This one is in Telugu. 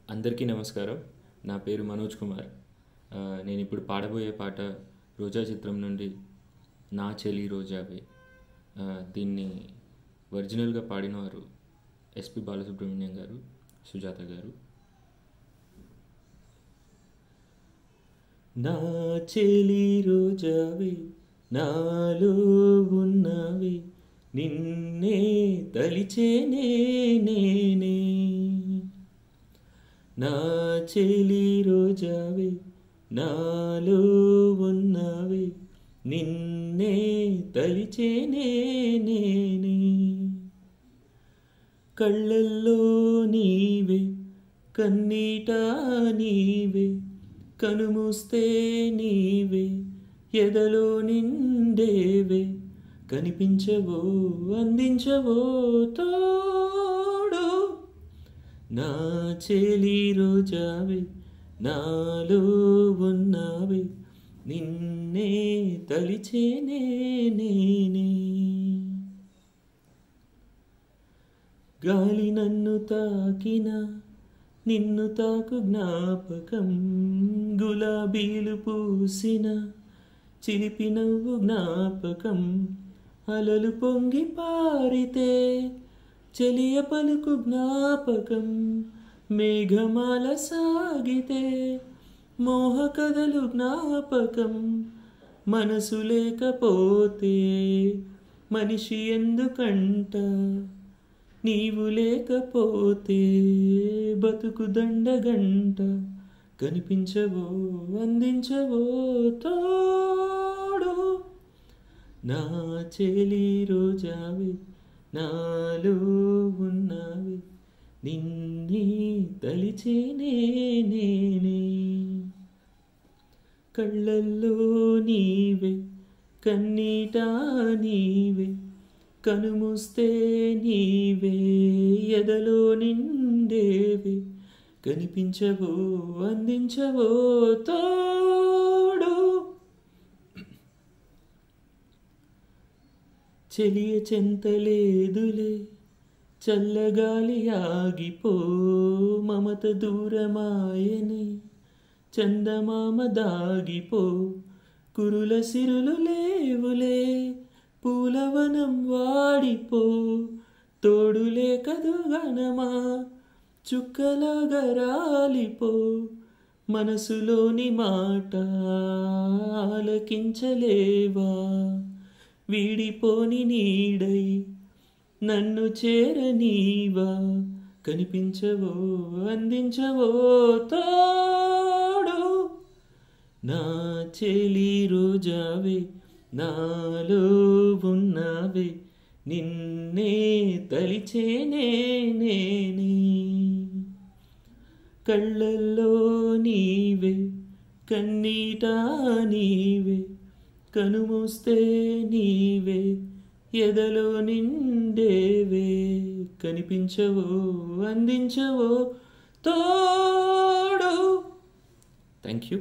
అందరికీ నమస్కారం. నా పేరు మనోజ్ కుమార్. నేను ఇప్పుడు పాడబోయే పాట రోజా చిత్రం నుండి నా చెలి రోజావే. దీన్ని ఒరిజినల్గా పాడినవారు ఎస్పి బాలసుబ్రహ్మణ్యం గారు, సుజాత గారు. నా చెలి రోజావే నాలో ఉన్నవే, నిన్నే తలిచేనే నేనే. నా చెలి రోజావే నాలో ఉన్నవే, నిన్నే తలిచేనే నేనే. కళ్ళల్లో నీవే, కన్నీట నీవే, కనుమూస్తే నీవే, ఎదలో నిండేవే, కనిపించవో అందించవో తోడు. నా చెలి రోజావే నాలో ఉన్నావే, నిన్నే తలిచేనే నేనే. గాలి నన్ను తాకిన నిన్ను తాకు జ్ఞాపకం, గులాబీలు పూసిన చిలిపి నవ్వు జ్ఞాపకం, అలలు పొంగి పారితే చెలియ పలుకు జ్ఞాపకం, మేఘమాల సాగితే మోహ కథలు జ్ఞాపకం. మనసు లేకపోతే మనిషి ఎందుకంట, నీవు లేకపోతే బతుకు దండగంట, కనిపించవో అందించవో తోడు. నా చెలి రోజావే నాలో ఉన్నావే, నిన్నే తలిచేనే నేనే. కళ్ళల్లో నీవే, కన్నీట నీవే, కనుమూస్తే నీవే, ఎదలో నిండేవే, కనిపించవో అందించవో తోడు. చెలియ చెంతలేదులే, చల్లగాలి ఆగిపో, మమత దూరమాయని చందమామ దాగిపో, కురుల సిరులు లేవులే, పూలవనం వాడిపో, తోడులే కదు గణమా చుక్కలాగా రాలిపో, మనసులోని మాట ఆలకించలేవా, వీడిపోని నీడై నన్ను చేరనీవా, కనిపించవో అందించవో తోడు. నా చెలి రోజావే నాలో ఉన్నావే, నిన్నే తలిచేనే నేనే. కళ్ళల్లో నీవే, కన్నీట నీవే, కనుమూస్తే నీవే, ఎదలో నిండేవే, కనిపించవో అందించవో తోడు. Thank you.